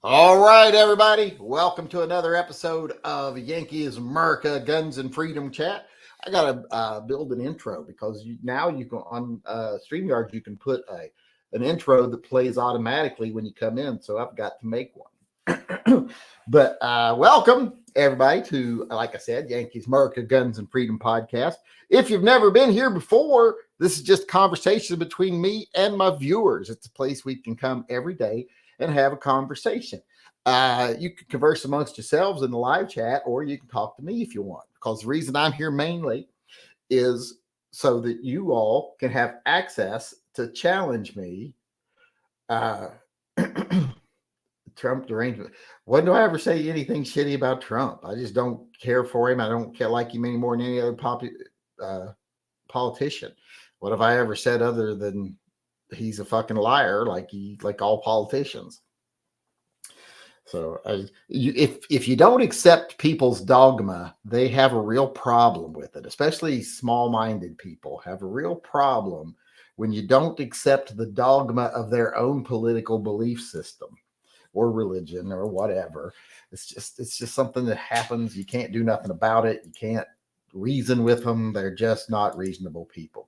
All right, everybody. Welcome to another episode of Yankee's MURCA Guns and Freedom Chat. I got to build an intro because now you can on StreamYard you can put an intro that plays automatically when you come in. So I've got to make one. But welcome everybody to, like I said, Yankees MURCA Guns and Freedom Podcast. If you've never been here before, this is just conversation between me and my viewers. It's a place we can come every day and have a conversation. You can converse amongst yourselves in the live chat, or you can talk to me if you want. Because the reason I'm here mainly is so that you all can have access to challenge me. Trump derangement. When do I ever say anything shitty about Trump? I just don't care for him. I don't care like him any more than any other politician. What have I ever said other than he's a fucking liar, like all politicians? So if you don't accept people's dogma, they have a real problem with it. Especially small-minded people have a real problem when you don't accept the dogma of their own political belief system or religion or whatever. It's just something that happens. You can't do nothing about it. You can't reason with them. They're just not reasonable people.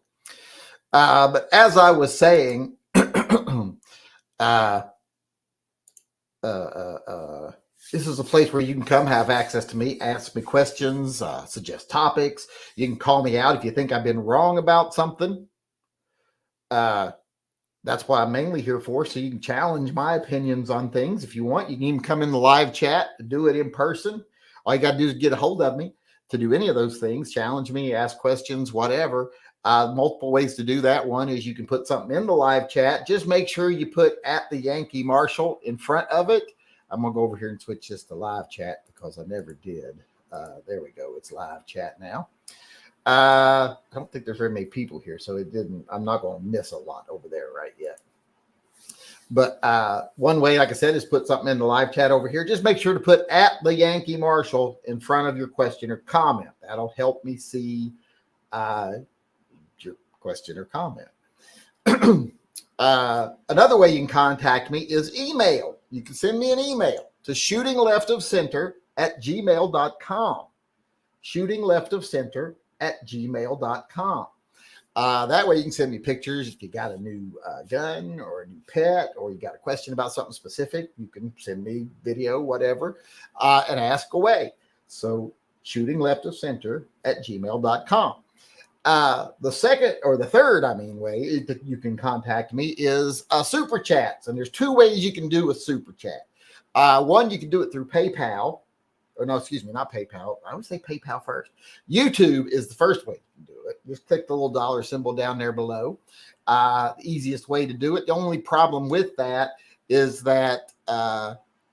But as I was saying, this is a place where you can come have access to me, ask me questions, suggest topics. You can call me out if you think I've been wrong about something. That's what I'm mainly here for. So you can challenge my opinions on things. If you want, you can even come in the live chat, do it in person. All you got to do is get a hold of me to do any of those things. Challenge me, ask questions, whatever. Multiple ways to do that. One is you can put something in the live chat. Just make sure you put at the Yankee Marshall in front of it. I'm going to go over here and switch this to live chat because I never did. There we go. It's live chat now. I don't think there's very many people here, so I'm not going to miss a lot over there right yet. But one way, like I said, is put something in the live chat over here. Just make sure to put at the Yankee Marshall in front of your question or comment. That'll help me see your question or comment. Another way you can contact me is email. You can send me an email to shootingleftofcenter@gmail.com. shootingleftofcenter@gmail.com. That way you can send me pictures. If you got a new gun or a new pet, or you got a question about something specific, you can send me video, whatever, and ask away. So shootingleftofcenter@gmail.com. The second or the third, way that you can contact me is super chats. And there's two ways you can do a super chat. One, you can do it through PayPal. Or no, excuse me, not PayPal. I would say PayPal first. YouTube is the first way you can do it. Just click the little dollar symbol down there below. The easiest way to do it. The only problem with that is that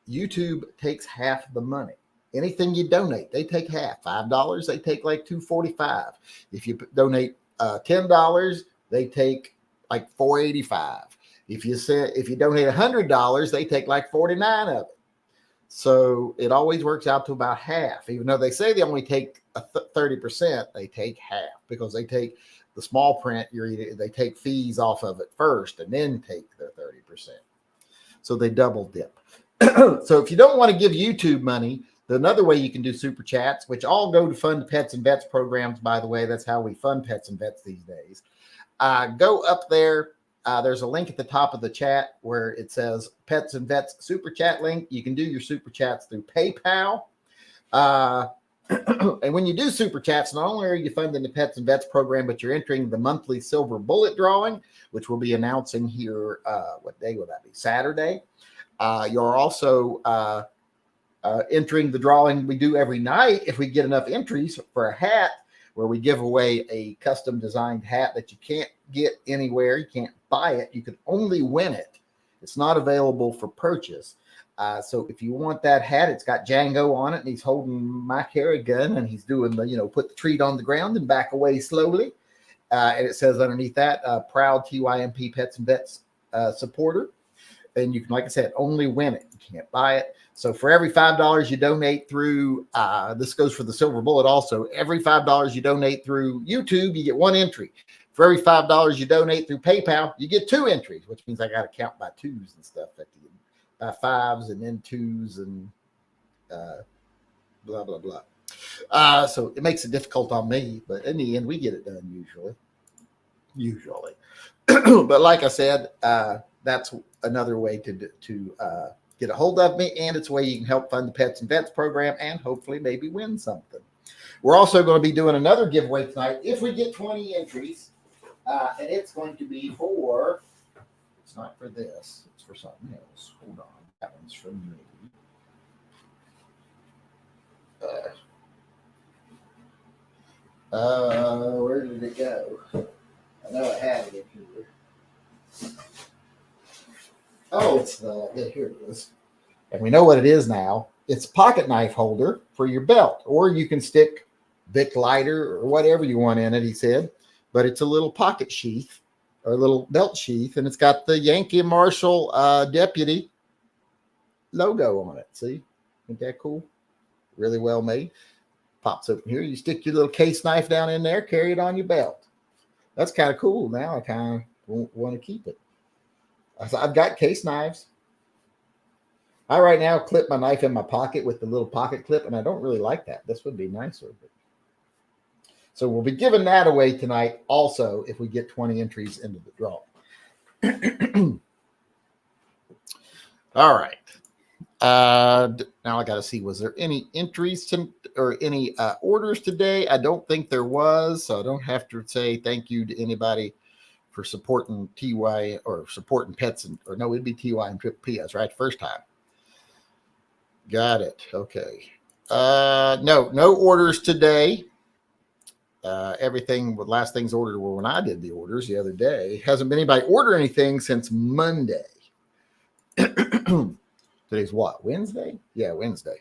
YouTube takes half the money. Anything you donate, they take half. $5, they take like $2.45. If you donate $10, they take like $4.85. If you donate $100, they take like $49 of it. So it always works out to about half. Even though they say they only take 30%, they take half because they take the small print. They take fees off of it first and then take their 30%. So they double dip. So if you don't want to give YouTube money, another way you can do super chats, which all go to fund pets and vets programs, by the way. That's how we fund pets and vets these days. Go up there. There's a link at the top of the chat where it says Pets and Vets Super Chat link. You can do your super chats through PayPal. And when you do super chats, not only are you funding the Pets and Vets program, but you're entering the monthly silver bullet drawing, which we'll be announcing here. What day will that be? Saturday. You're also entering the drawing we do every night if we get enough entries for a hat, where we give away a custom designed hat that you can't get anywhere. You can't buy it. You can only win it. It's not available for purchase. So if you want that hat, it's got Django on it, and he's holding my carry gun, and he's doing put the treat on the ground and back away slowly. And it says underneath that, proud TYMP Pets and Vets supporter. And you can, like I said, only win it. You can't buy it. So for every $5 you donate through, this goes for the silver bullet also, every $5 you donate through YouTube, you get one entry. For every $5 you donate through PayPal, you get two entries, which means I got to count by twos and stuff at the 5s and then 2s and blah, blah, blah. So it makes it difficult on me, but in the end, we get it done usually. Usually. But like I said, that's another way to get a hold of me, and it's a way you can help fund the Pets and Vets program and hopefully maybe win something. We're also going to be doing another giveaway tonight if we get 20 entries, and it's going to be for, it's not for this, it's for something else. Hold on, that one's from me. Where did it go? I know I had it in here. Oh, it's here it is. And we know what it is now. It's a pocket knife holder for your belt, or you can stick Bic lighter or whatever you want in it, he said. But it's a little pocket sheath or a little belt sheath, and it's got the Yankee Marshal Deputy logo on it. See? Isn't that cool? Really well made. Pops open here. You stick your little case knife down in there, carry it on your belt. That's kind of cool. Now I kind of want to keep it. I've got case knives. I right now clip my knife in my pocket with the little pocket clip, and I don't really like that. This would be nicer. So we'll be giving that away tonight also if we get 20 entries into the draw. All right. Now I got to see, was there any entries or any orders today? I don't think there was, so I don't have to say thank you to anybody for supporting TY or supporting Pets or no, it'd be TY and Triple P. That's right, first time. Got it. Okay. No orders today. Everything, last things ordered were when I did the orders the other day. Hasn't been anybody order anything since Monday. Today's what? Wednesday? Yeah, Wednesday.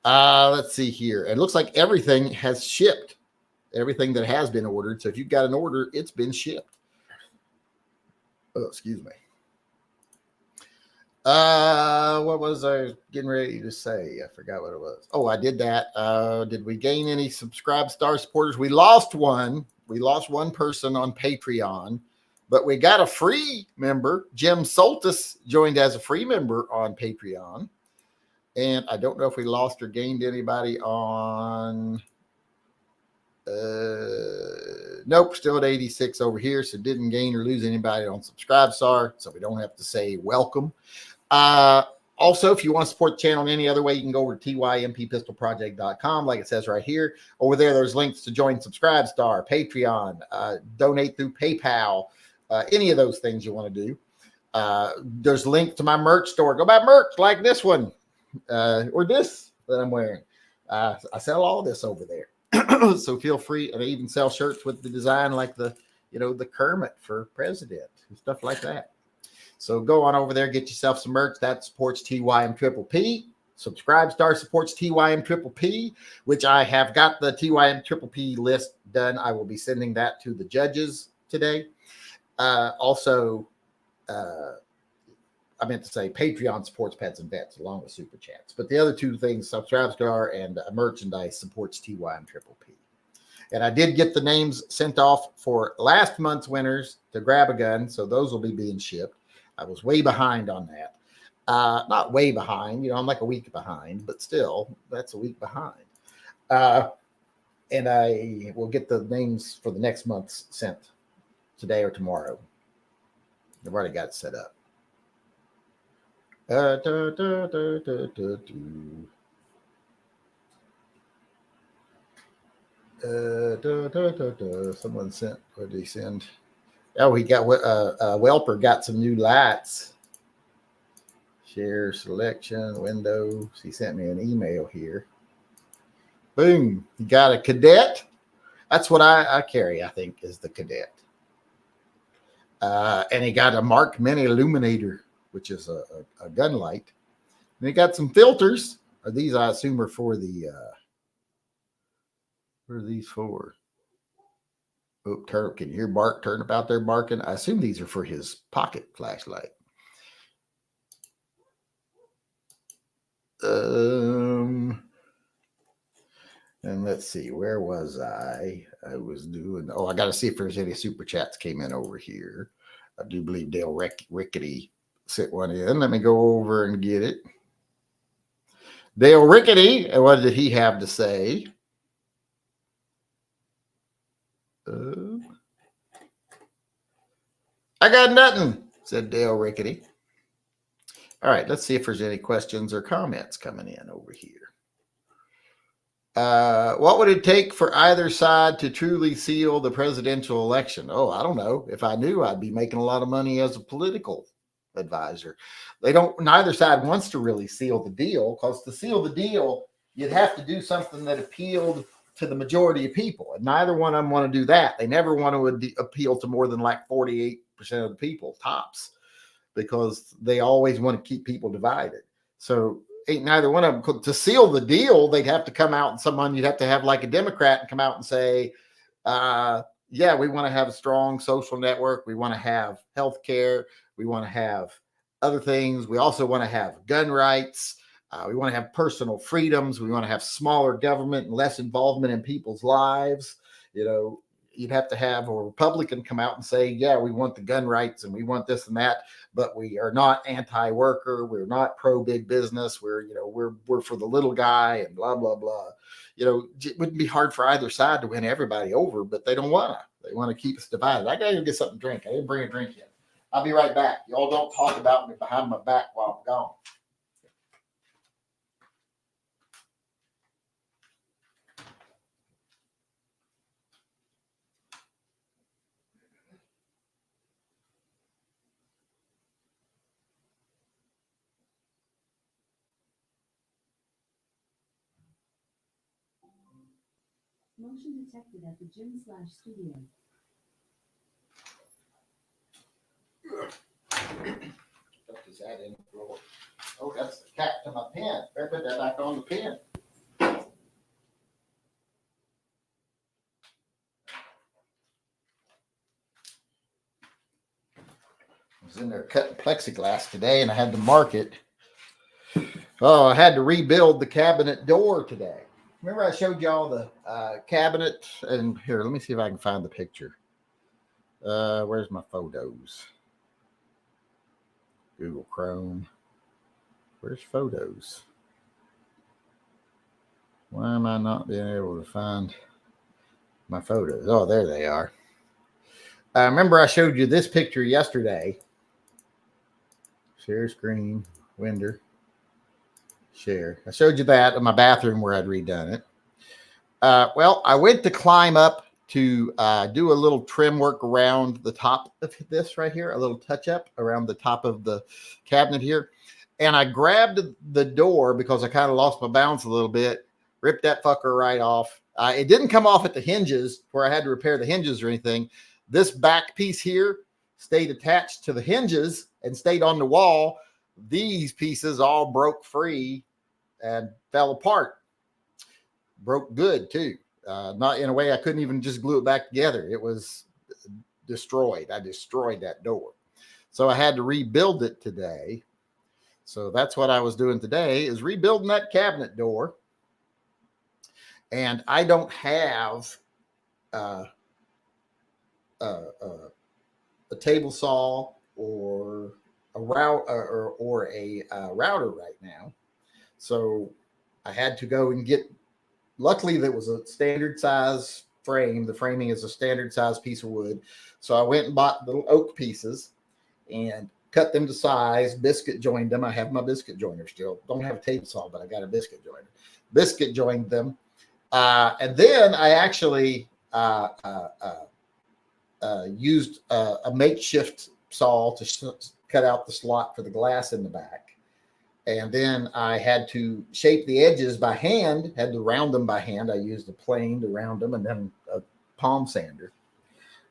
Let's see here. It looks like everything has shipped. Everything that has been ordered. So if you've got an order, it's been shipped. Oh, excuse me. What was I getting ready to say? I forgot what it was. Oh, I did that. Did we gain any subscribe star supporters? We lost one. We lost one person on Patreon, but we got a free member. Jim Soltis joined as a free member on Patreon. And I don't know if we lost or gained anybody on... nope, still at 86 over here, so didn't gain or lose anybody on subscribe star, so we don't have to say welcome. Also, if you want to support the channel in any other way, you can go over to tympistolproject.com, like it says right here. Over there's links to join subscribe star, Patreon, donate through PayPal, any of those things you want to do. There's a link to my merch store. Go buy merch like this one, or this that I'm wearing. I sell all this over there. So feel free, and I even sell shirts with the design like the Kermit for president and stuff like that. So go on over there, get yourself some merch that supports TYM Triple P. Subscribe star supports TYM Triple P, which I have got the TYM Triple P list done. I will be sending that to the judges today. Also, I meant to say Patreon supports Pets and Vets along with Super Chats. But the other two things, Subscribe Star and merchandise, supports TYM Triple P. And I did get the names sent off for last month's winners to grab a gun. So those will be being shipped. I was way behind on that. Not way behind. I'm like a week behind. But still, that's a week behind. And I will get the names for the next month's sent today or tomorrow. I've already got it set up. Someone sent, what did he send? Oh, he got Welper got some new lights. Share selection windows. He sent me an email here. Boom. He got a Cadet. That's what I carry, I think, is the Cadet. And he got a Mark Mini Illuminator, which is a gun light. And he got some filters. These, I assume, are for the... what are these for? Oh, can you hear Bart Turnip out there barking? I assume these are for his pocket flashlight. And let's see, where was I? I was doing... I got to see if there's any super chats came in over here. I do believe Dale Rickety sit one in. Let me go over and get it. Dale Rickety, what did he have to say? I got nothing, said Dale Rickety. All right, let's see if there's any questions or comments coming in over here. What would it take for either side to truly seal the presidential election? Oh, I don't know. If I knew, I'd be making a lot of money as a political advisor. Neither side wants to really seal the deal, because to seal the deal, you'd have to do something that appealed to the majority of people. And neither one of them want to do that. They never want to appeal to more than like 48% of the people, tops, because they always want to keep people divided. So ain't neither one of them. To seal the deal, they'd have to come out, and you'd have to have like a Democrat and come out and say, yeah, we want to have a strong social network. We want to have health care. We want to have other things. We also want to have gun rights. We want to have personal freedoms. We want to have smaller government and less involvement in people's lives. You'd have to have a Republican come out and say, yeah, we want the gun rights and we want this and that, but we are not anti-worker. We're not pro-big business. We're for the little guy and blah, blah, blah. It wouldn't be hard for either side to win everybody over, but they don't want to. They want to keep us divided. I got to get something to drink. I didn't bring a drink yet. I'll be right back. Y'all don't talk about me behind my back while I'm gone. Motion detected at the gym/studio. What is that in the drawer? Oh, that's the cap to my pen. Better put that back on the pen. I was in there cutting plexiglass today, and I had to mark it. Oh, I had to rebuild the cabinet door today. Remember I showed y'all the cabinet? And here, let me see if I can find the picture. Where's my photos? Google Chrome. Where's photos? Why am I not being able to find my photos? Oh, there they are. Remember I showed you this picture yesterday. Share screen, window, share. I showed you that in my bathroom where I'd redone it. Well, I went to climb up to do a little trim work around the top of this right here, a little touch up around the top of the cabinet here. And I grabbed the door because I kind of lost my balance a little bit, ripped that fucker right off. It didn't come off at the hinges where I had to repair the hinges or anything. This back piece here stayed attached to the hinges and stayed on the wall. These pieces all broke free and fell apart. Broke good too. Not in a way I couldn't even just glue it back together. It was destroyed. I destroyed that door. So I had to rebuild it today. So that's what I was doing today, is rebuilding that cabinet door. And I don't have a table saw or a router or a router right now. So I had to go and get, luckily that was a standard size frame. The framing is a standard size piece of wood. So I went and bought little oak pieces and cut them to size, biscuit joined them. I have my biscuit joiner still. Don't have a table saw, but I got a biscuit joiner. Biscuit joined them. And then I actually used a makeshift saw to cut out the slot for the glass in the back. And then I had to shape the edges by hand, had to round them by hand. I used a plane to round them and then a palm sander.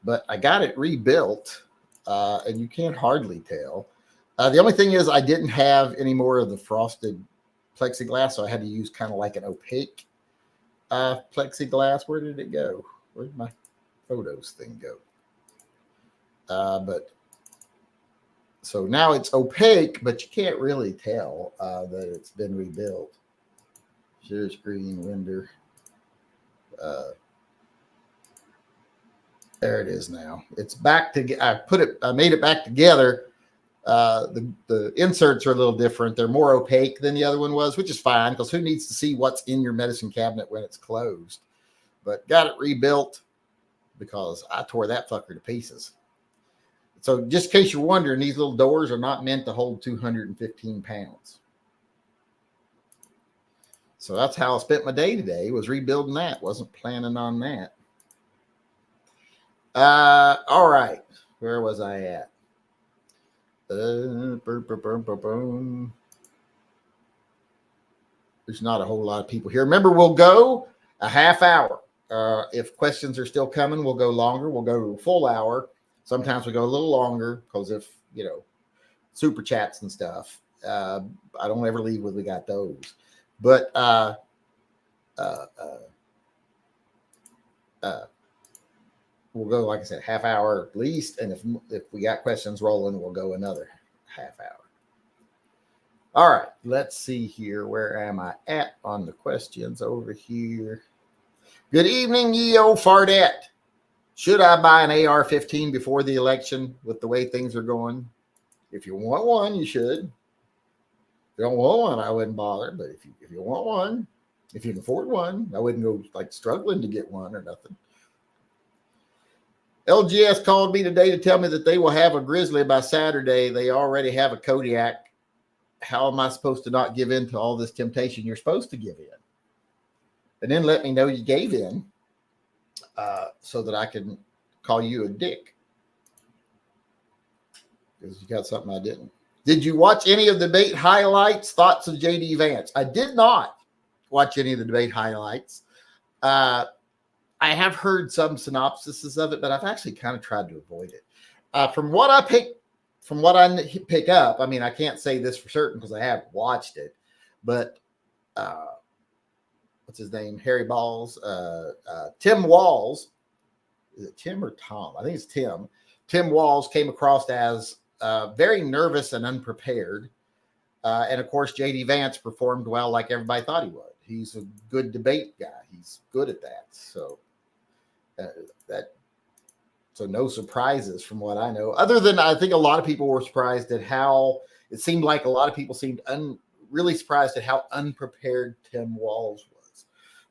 But I got it rebuilt, and you can't hardly tell. The only thing is I didn't have any more of the frosted plexiglass, so I had to use kind of like an opaque plexiglass. Where did it go? Where did my photos thing go? But so now it's opaque, but you can't really tell that it's been rebuilt. Share screen, window. There it is now. It's back to. I made it back together The inserts are a little different. They're more opaque than the other one was, which is fine because who needs to see what's in your medicine cabinet when it's closed? But got it rebuilt because I tore that fucker to pieces. So just in case you're wondering, these little doors are not meant to hold 215 pounds. So that's how I spent my day today, was rebuilding that. Wasn't planning on that. All right. Where was I at? There's not a whole lot of people here. Remember, we'll go a half hour. If questions are still coming, we'll go longer. We'll go to a full hour. Sometimes we go a little longer because if, super chats and stuff, I don't ever leave when we got those. But we'll go, like I said, half hour at least. And if we got questions rolling, we'll go another half hour. All right, let's see here. Where am I at on the questions over here? Good evening, Yo Fardette. Should I buy an AR-15 before the election with the way things are going? If you want one, you should. If you don't want one, I wouldn't bother. But if you want one, if you can afford one, I wouldn't go like struggling to get one or nothing. LGS called me today to tell me that they will have a Grizzly by Saturday. They already have a Kodiak. How am I supposed to not give in to all this temptation? You're supposed to give in. And then let me know you gave in so that I can call you a dick. Because you got something I didn't. Did you watch any of the debate highlights? Thoughts of J.D. Vance? I did not watch any of the debate highlights. I have heard some synopsises of it, but I've actually kind of tried to avoid it. From what I pick up, I mean, I can't say this for certain because I haven't watched it, but what's his name? Harry Balls, Tim Walz. Is it Tim or Tom? I think it's Tim. Tim Walz came across as very nervous and unprepared. And of course, J.D. Vance performed well like everybody thought he would. He's a good debate guy. He's good at that. So so no surprises from what I know. Other than I think a lot of people were surprised at how it seemed like a lot of people seemed really surprised at how unprepared Tim Walz was.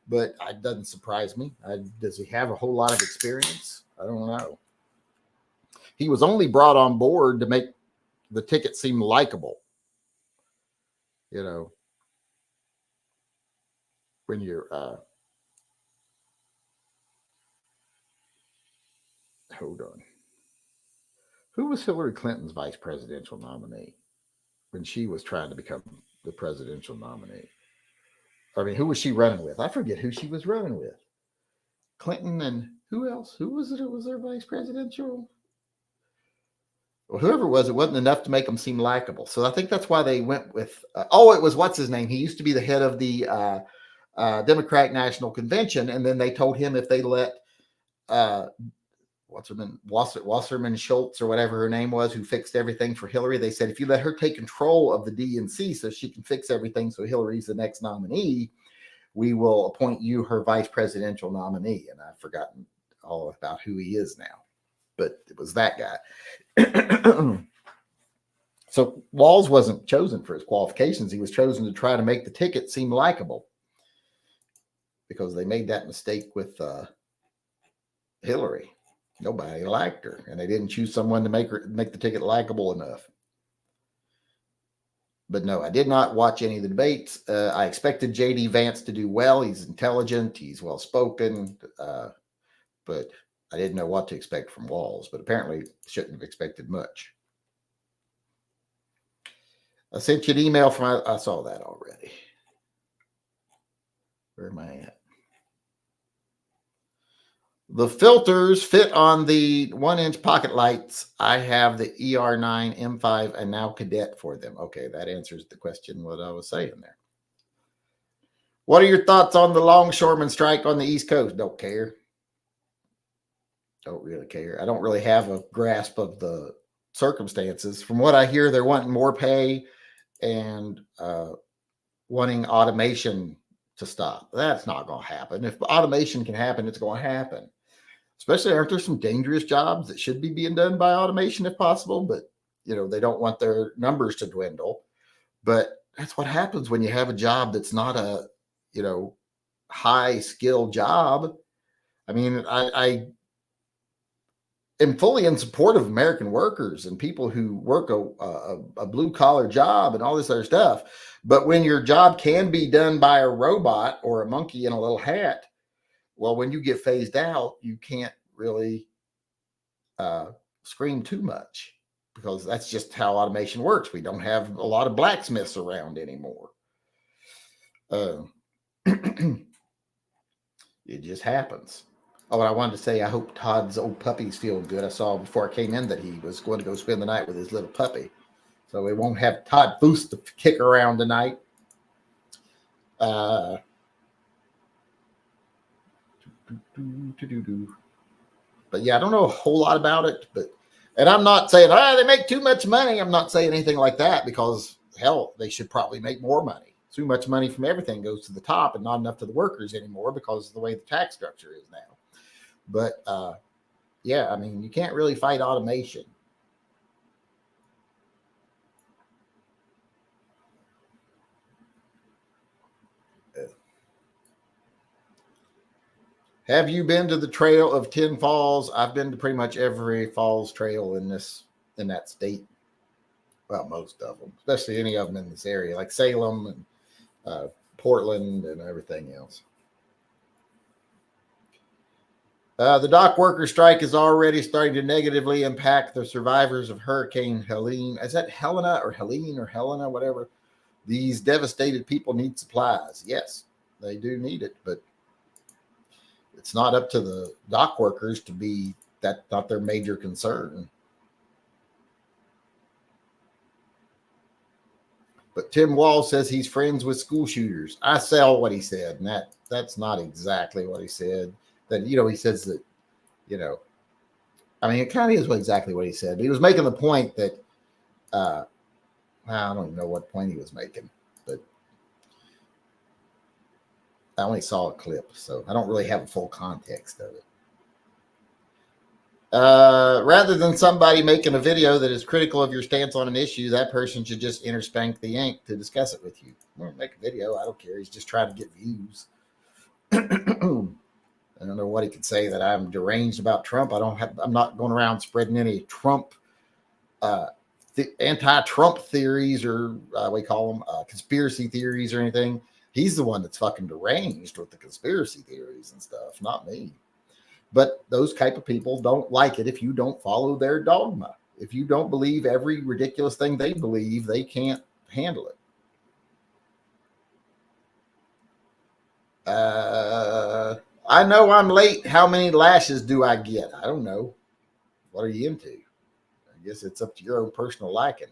But it doesn't surprise me. Does he have a whole lot of experience? I don't know. He was only brought on board to make the ticket seem likable. When you're hold on. Who was Hillary Clinton's vice presidential nominee when she was trying to become the presidential nominee? I mean, who was she running with? I forget who she was running with. Clinton and who else? Who was it? It was their vice presidential. Well, whoever it wasn't enough to make them seem likable. So I think that's why they went with. It was what's his name? He used to be the head of the Democratic National Convention, and then they told him if they let Wasserman Schultz or whatever her name was, who fixed everything for Hillary, they said if you let her take control of the DNC so she can fix everything, so Hillary's the next nominee, we will appoint you her vice presidential nominee. And I've forgotten all about who he is now, but it was that guy. So Walz wasn't chosen for his qualifications. He was chosen to try to make the ticket seem likable, because they made that mistake with Hillary. Nobody liked her, and they didn't choose someone to make the ticket likable enough. But no, I did not watch any of the debates. I expected J.D. Vance to do well. He's intelligent. He's well-spoken. But I didn't know what to expect from Walz, but apparently shouldn't have expected much. I sent you an email I saw that already. Where am I at? The filters fit on the 1-inch pocket lights. I have the ER9, M5, and now Cadet for them. Okay, that answers the question, what I was saying there. What are your thoughts on the longshoreman strike on the East Coast? Don't care. Don't really care. I don't really have a grasp of the circumstances. From what I hear, they're wanting more pay and wanting automation to stop. That's not going to happen. If automation can happen, it's going to happen. Especially, aren't there some dangerous jobs that should be being done by automation if possible? But they don't want their numbers to dwindle. But that's what happens when you have a job that's not a, high skill job. I mean, I am fully in support of American workers and people who work a blue collar job and all this other stuff. But when your job can be done by a robot or a monkey in a little hat, well, when you get phased out, you can't really scream too much, because that's just how automation works. We don't have a lot of blacksmiths around anymore. It just happens. Oh, and I wanted to say, I hope Todd's old puppy's feeling good. I saw before I came in that he was going to go spend the night with his little puppy. So we won't have Todd Foose to kick around tonight. But yeah, I don't know a whole lot about it. And I'm not saying, they make too much money. I'm not saying anything like that, because, hell, they should probably make more money. Too much money from everything goes to the top and not enough to the workers anymore because of the way the tax structure is now. But yeah, I mean, you can't really fight automation. Have you been to the Trail of 10 Falls? I've been to pretty much every falls trail in that state. Well, most of them, especially any of them in this area, like Salem and Portland and everything else. The dock worker strike is already starting to negatively impact the survivors of Hurricane Helene. Is that Helena or Helene or Helena, whatever? These devastated people need supplies. Yes, they do need it, but it's not up to the dock workers to be, that's not their major concern. But Tim Wall says he's friends with school shooters. I saw what he said, and that's not exactly what he said. That, he says that, I mean, it kind of is exactly what he said. He was making the point that, I don't even know what point he was making, but I only saw a clip, so I don't really have a full context of it. Rather than somebody making a video that is critical of your stance on an issue, that person should just enter Spank the Yank to discuss it with you. Well, make a video, I don't care. He's just trying to get views. I don't know what he could say, that I'm deranged about Trump. I'm not going around spreading any Trump, anti-Trump theories, or we call them conspiracy theories or anything. He's the one that's fucking deranged with the conspiracy theories and stuff, not me. But those type of people don't like it if you don't follow their dogma. If you don't believe every ridiculous thing they believe, they can't handle it. I know I'm late. How many lashes do I get? I don't know. What are you into? I guess it's up to your own personal liking.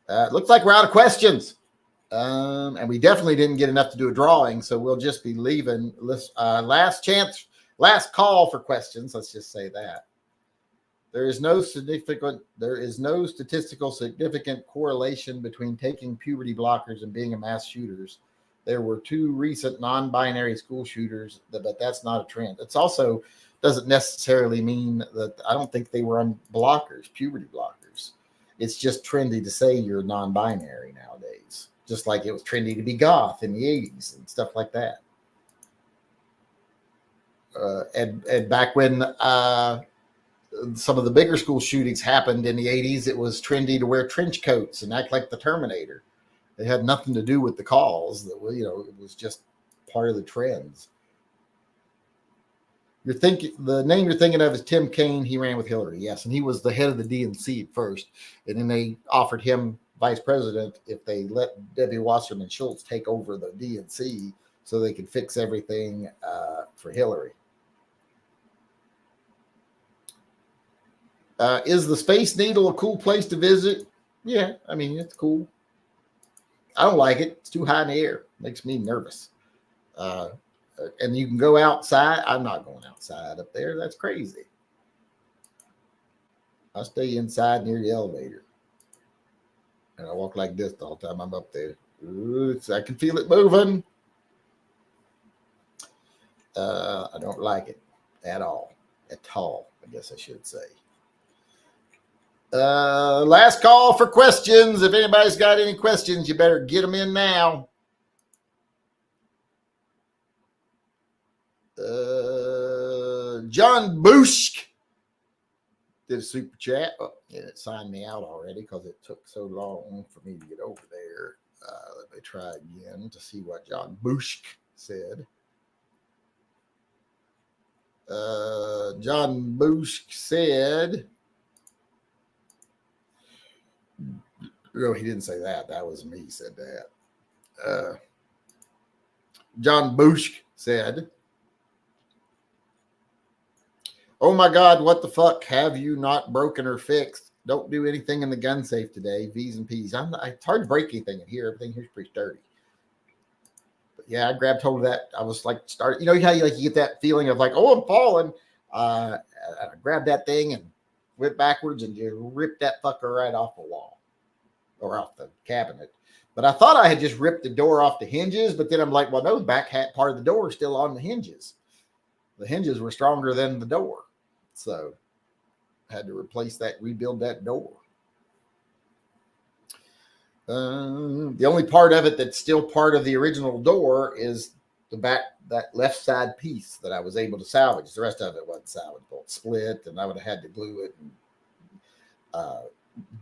Looks like we're out of questions. And we definitely didn't get enough to do a drawing, so we'll just be leaving. Last chance, last call for questions. Let's just say that. There is no statistical significant correlation between taking puberty blockers and being a mass shooters. There were 2 recent non-binary school shooters, but that's not a trend. It's also doesn't necessarily mean that, I don't think they were on blockers, puberty blockers. It's just trendy to say you're non-binary nowadays, just like it was trendy to be goth in the 80s and stuff like that. And back when some of the bigger school shootings happened in the 80s, it was trendy to wear trench coats and act like the Terminator. It had nothing to do with the cause. That, it was just part of the trends. The name you're thinking of is Tim Kaine. He ran with Hillary, yes, and he was the head of the DNC at first, and then they offered him vice president if they let Debbie Wasserman Schultz take over the DNC so they could fix everything for Hillary. Is the Space Needle a cool place to visit? Yeah, I mean, it's cool. I don't like it. It's too high in the air. Makes me nervous. And you can go outside. I'm not going outside up there. That's crazy. I stay inside near the elevator. And I walk like this the whole time I'm up there. Ooh, I can feel it moving. I don't like it at all. At all, I guess I should say. Last call for questions. If anybody's got any questions, you better get them in now. John Bushk did a super chat. Oh, and it signed me out already because it took so long for me to get over there. Let me try again to see what John Bushk said. John Bushk said, no, he didn't say that. That was me said that. John Bushk said, oh my God, what the fuck have you not broken or fixed? Don't do anything in the gun safe today. V's and P's. It's hard to break anything in here. Everything here's pretty sturdy. But yeah, I grabbed hold of that. I was like, you know how you get that feeling of like, oh, I'm falling. I grabbed that thing and went backwards and just ripped that fucker right off the wall or off the cabinet. But I thought I had just ripped the door off the hinges, but then I'm like, well, no, the back part of the door is still on the hinges. The hinges were stronger than the door. So I had to replace that, rebuild that door. The only part of it that's still part of the original door is the back, that left side piece that I was able to salvage. The rest of it wasn't salvageable. It split, and I would have had to glue it and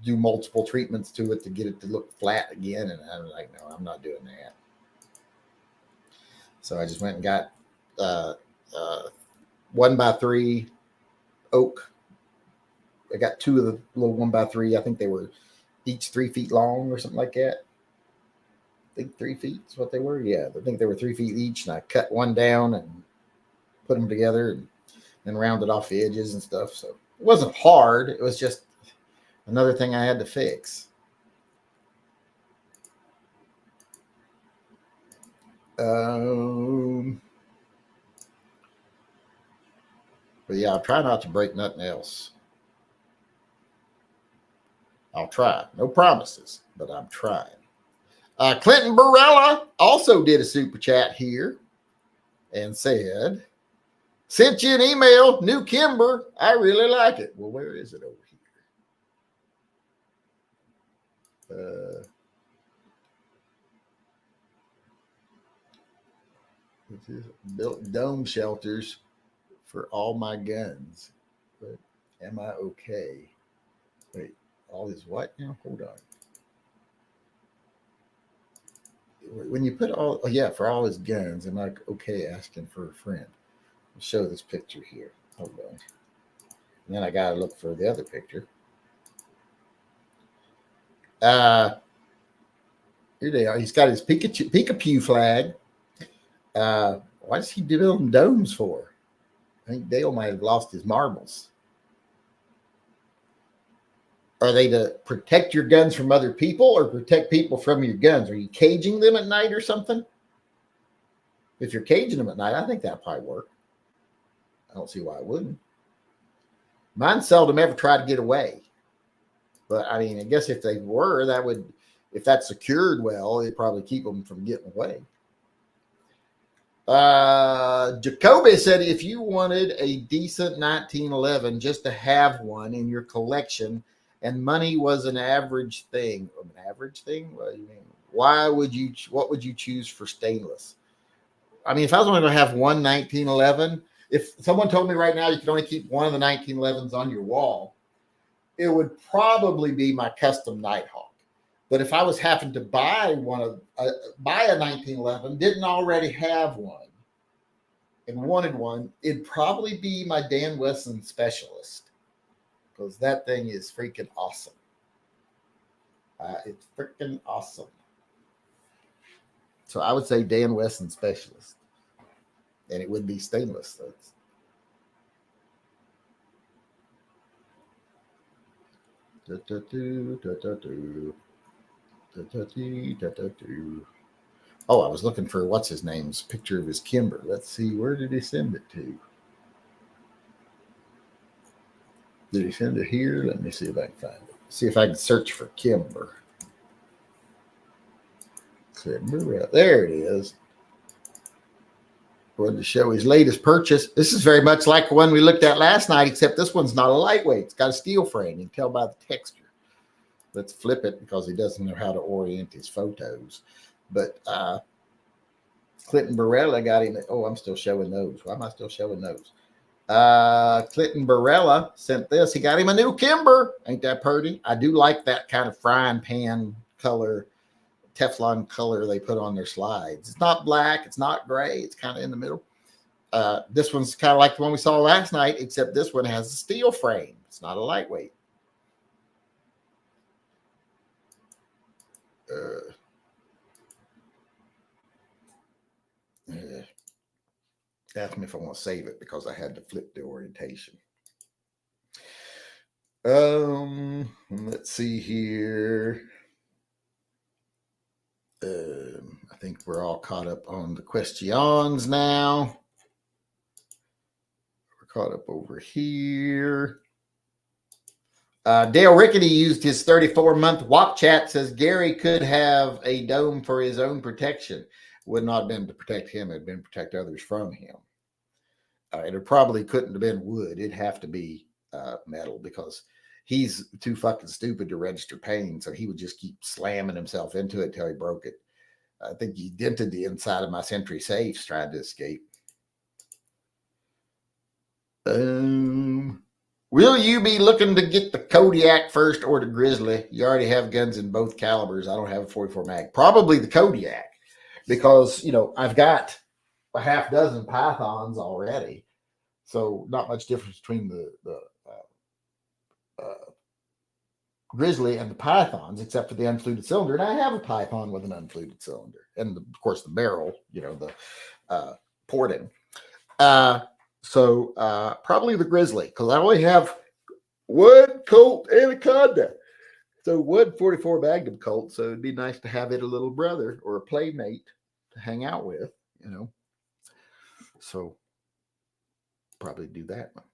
do multiple treatments to it to get it to look flat again. And I was like, no, I'm not doing that. So I just went and got 1x3 oak. I got two of the little 1x3. I think they were each 3 feet long or something like that. I think 3 feet is what they were. Yeah, I think they were 3 feet each. And I cut one down and put them together and then rounded off the edges and stuff. So it wasn't hard. It was just another thing I had to fix. But yeah, I'll try not to break nothing else. I'll try. No promises, but I'm trying. Clinton Barella also did a super chat here and said, sent you an email, new Kimber. I really like it. Well, where is it over here? Built dome shelters for all my guns. But am I okay? Wait, all is what now? Hold on. When you put all, oh yeah, for all his guns, am I okay asking for a friend? I'll show this picture here. Hold on. And then I got to look for the other picture. Here they are. He's got his Pikachu flag. Why does he build domes for? I think Dale might have lost his marbles. Are they to protect your guns from other people or protect people from your guns? Are you caging them at night or something? If you're caging them at night, I think that'd probably work. I don't see why it wouldn't. Mine seldom ever try to get away. But I mean, I guess if they were, that would, if that's secured well, it'd probably keep them from getting away. Jacoby said if you wanted a decent 1911 just to have one in your collection and money was an average thing. An average thing? What do you mean? What would you choose for stainless? I mean, if I was only going to have one 1911, if someone told me right now you could only keep one of the 1911s on your wall, it would probably be my custom Nighthawk. But if I was having to buy buy a 1911, didn't already have one, and wanted one, it'd probably be my Dan Wesson Specialist, because that thing is freaking awesome. It's freaking awesome. So I would say Dan Wesson Specialist, and it would be stainless. Oh, I was looking for what's his name's picture of his Kimber. Let's see, where did he send it to? Did he send it here? Let me see if I can find it. See if I can search for Kimber. Kimber, there it is. wanted to show his latest purchase. This is very much like the one we looked at last night, except this one's not a lightweight. It's got a steel frame. You can tell by the texture. Let's flip it because he doesn't know how to orient his photos. But Clinton Barella got him. Oh, I'm still showing those. Why am I still showing those? Clinton Barella sent this. He got him a new Kimber. Ain't that pretty? I do like that kind of frying pan color, Teflon color they put on their slides. It's not black. It's not gray. It's kind of in the middle. This one's kind of like the one we saw last night, except this one has a steel frame. It's not a lightweight. Ask me if I want to save it because I had to flip the orientation. Let's see here. I think we're all caught up on the questions now. We're caught up over here. Dale Rickety used his 34-month WAP chat, says Gary could have a dome for his own protection. Would not have been to protect him, it would have been to protect others from him. It probably couldn't have been wood. It'd have to be metal because he's too fucking stupid to register pain. So he would just keep slamming himself into it until he broke it. I think he dented the inside of my Sentry safes trying to escape. Will you be looking to get the Kodiak first or the Grizzly? You already have guns in both calibers. I don't have a 44 mag. Probably the Kodiak because, you know, I've got a half dozen Pythons already. So not much difference between the Grizzly and the Pythons, except for the unfluted cylinder. And I have a Python with an unfluted cylinder. And of course the barrel, you know, the porting. So probably the Grizzly, because I only have one Colt Anaconda. So one 44 Magnum Colt. So it'd be nice to have it a little brother or a playmate to hang out with, you know. So probably do that one.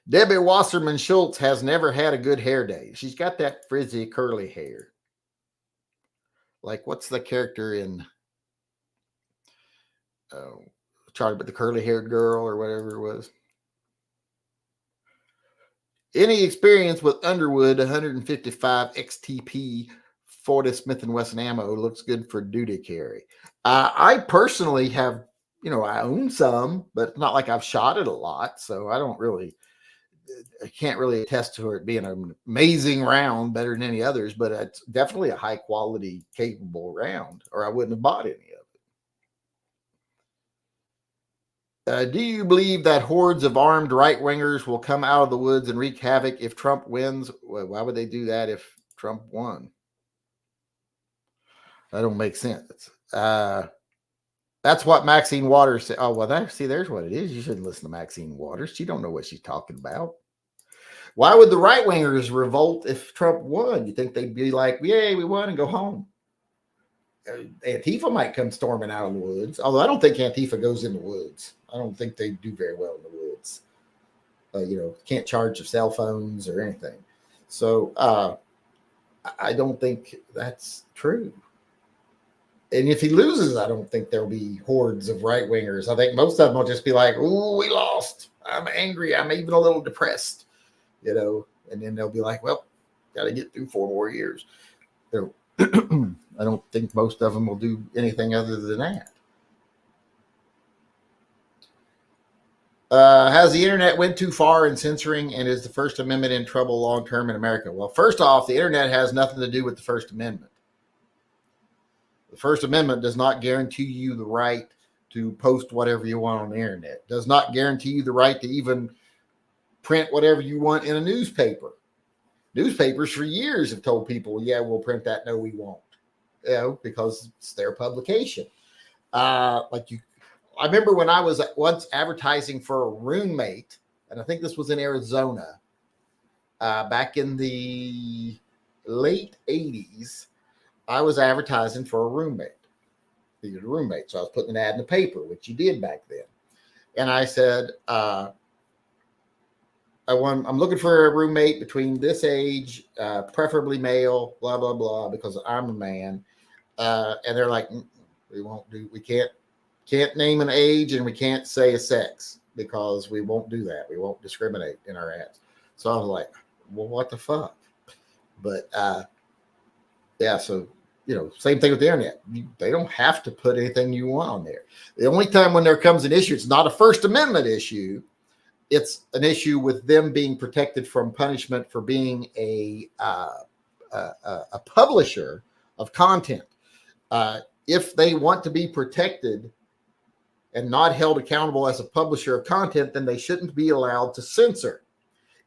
Debbie Wasserman Schultz has never had a good hair day. She's got that frizzy, curly hair. Like, what's the character in Charlie, but the curly-haired girl or whatever it was? Any experience with Underwood 155 XTP 40 Smith & Wesson ammo looks good for duty carry. I personally have, you know, I own some, but it's not like I've shot it a lot, so I can't really attest to it being an amazing round, better than any others, but it's definitely a high quality, capable round, or I wouldn't have bought any of it. Do you believe that hordes of armed right-wingers will come out of the woods and wreak havoc if Trump wins? Well, why would they do that if Trump won? That don't make sense. That's what Maxine Waters said. Oh, well, there's what it is. You shouldn't listen to Maxine Waters. She don't know what she's talking about. Why would the right-wingers revolt if Trump won? You think they'd be like, yay, we won, and go home? Antifa might come storming out of the woods, although I don't think Antifa goes in the woods. I don't think they do very well in the woods. You know, can't charge their cell phones or anything. So I don't think that's true. And if he loses, I don't think there'll be hordes of right-wingers. I think most of them will just be like, ooh, we lost. I'm angry. I'm even a little depressed, you know. And then they'll be like, well, got to get through 4 more years. I don't think most of them will do anything other than that. Has the internet went too far in censoring, and is the First Amendment in trouble long-term in America? Well, first off, the internet has nothing to do with the First Amendment. The First Amendment does not guarantee you the right to post whatever you want on the internet. It does not guarantee you the right to even print whatever you want in a newspaper. Newspapers for years have told people, yeah, we'll print that. No, we won't. You know, because it's their publication. I remember when I was once advertising for a roommate, and I think this was in Arizona, back in the late 80s, I was advertising for a roommate. Needed a roommate. So I was putting an ad in the paper, which you did back then. And I said, I'm looking for a roommate between this age, preferably male, blah, blah, blah, because I'm a man. And they're like, we can't Can't name an age, and we can't say a sex because we won't do that. We won't discriminate in our ads. So I was like, well, what the fuck? But yeah, so same thing with the internet. They don't have to put anything you want on there. The only time when there comes an issue, it's not a First Amendment issue. It's an issue with them being protected from punishment for being a publisher of content. If they want to be protected and not held accountable as a publisher of content, then they shouldn't be allowed to censor.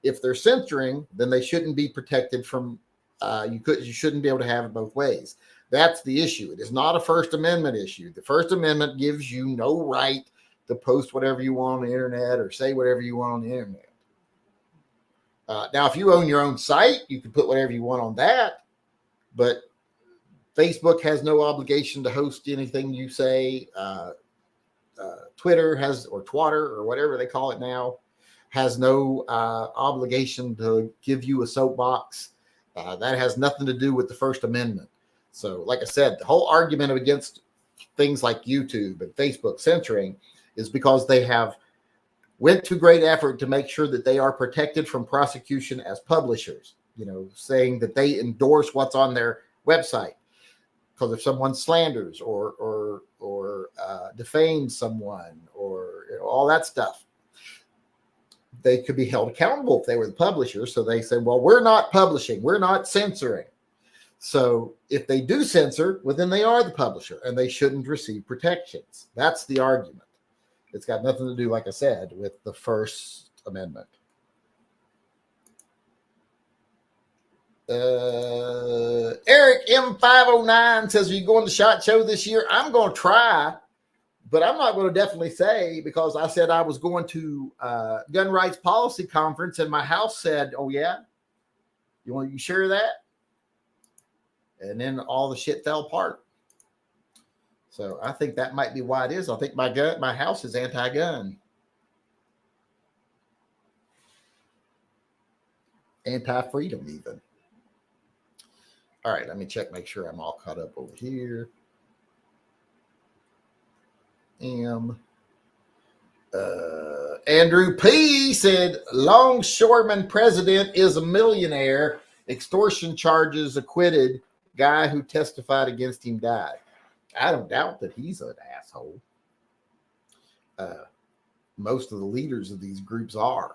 If they're censoring, then they shouldn't be protected from. You shouldn't be able to have it both ways. That's the issue. It is not a First Amendment issue. The First Amendment gives you no right to post whatever you want on the internet or say whatever you want on the internet. Now, if you own your own site, you can put whatever you want on that, but Facebook has no obligation to host anything you say. Twitter has, or Twatter, or whatever they call it now, has no obligation to give you a soapbox. That has nothing to do with the First Amendment. So, like I said, the whole argument against things like YouTube and Facebook censoring is because they have went to great effort to make sure that they are protected from prosecution as publishers, saying that they endorse what's on their website. Because if someone slanders or defames someone or all that stuff, they could be held accountable if they were the publisher. So they said, well, we're not publishing, we're not censoring. So if they do censor, well, then they are the publisher and they shouldn't receive protections. That's the argument. It's got nothing to do, like I said, with the First Amendment. Eric M509 says, are you going to SHOT Show this year? I'm going to try, but I'm not going to definitely say, because I said I was going to gun rights policy conference and my house said, oh yeah, you share that? And then all the shit fell apart. So I think that might be why it is. I think my house is anti-gun. Anti-freedom even. All right, let me check, make sure I'm all caught up over here. Andrew P. said, longshoreman president is a millionaire. Extortion charges acquitted. Guy who testified against him died. I don't doubt that he's an asshole. Most of the leaders of these groups are.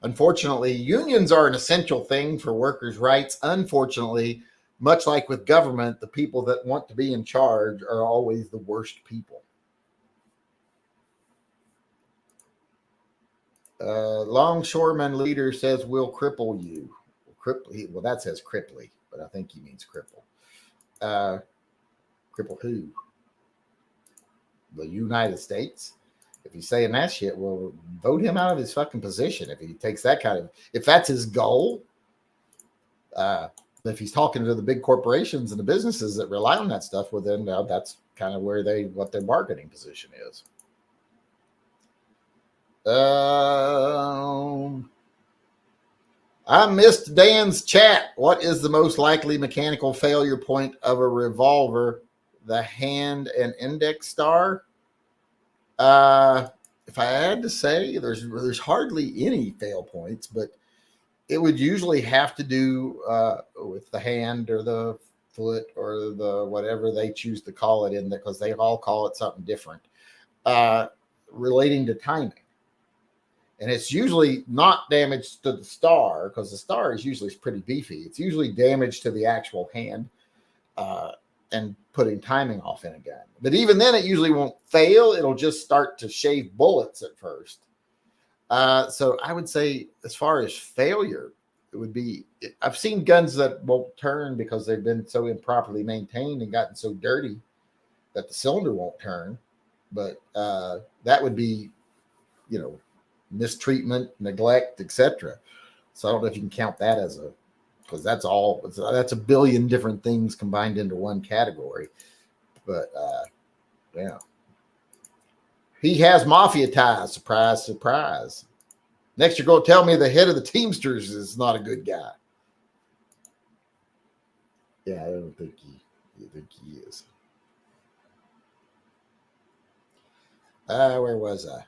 Unfortunately, unions are an essential thing for workers' rights. Unfortunately, much like with government, the people that want to be in charge are always the worst people. Longshoreman leader says, we'll cripple you. Well, that says cripply, but I think he means cripple. Cripple who? The United States. If he's saying that shit, well, vote him out of his fucking position. If he takes that kind of, if that's his goal, if he's talking to the big corporations and the businesses that rely on that stuff, well, then that's kind of where what their marketing position is. I missed Dan's chat. What is the most likely mechanical failure point of a revolver? The hand and index star? If I had to say, there's hardly any fail points, but it would usually have to do with the hand or the foot or the whatever they choose to call it in there, because they all call it something different, relating to timing. And it's usually not damage to the star, because the star is usually pretty beefy. It's usually damage to the actual hand and putting timing off in a gun. But even then, it usually won't fail. It'll just start to shave bullets at first. So I would say, as far as failure, it would be, I've seen guns that won't turn because they've been so improperly maintained and gotten so dirty that the cylinder won't turn. But that would be, mistreatment, neglect, etc. So I don't know if you can count that as because that's a billion different things combined into one category. But yeah, he has mafia ties. Surprise, surprise. Next, you're going to tell me the head of the Teamsters is not a good guy. Yeah, I don't think he is. Where was I?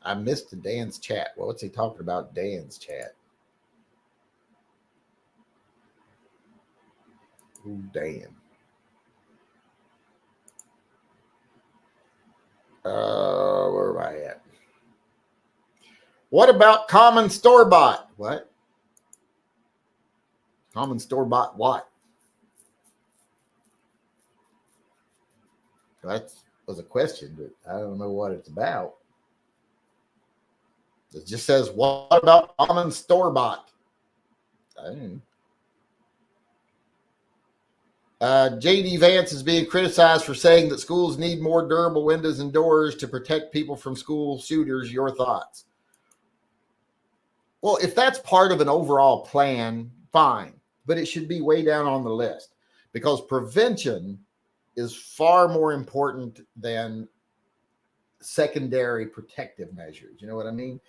I missed Dan's chat. Well, what's he talking about? Dan's chat. Ooh, Dan. Where am I at? What about common store bought? What? Common store bought what? That was a question, but I don't know what it's about. It just says, what about common store bought? JD Vance is being criticized for saying that schools need more durable windows and doors to protect people from school shooters. Your thoughts? Well, if that's part of an overall plan, fine, but it should be way down on the list because prevention is far more important than secondary protective measures. You know what I mean?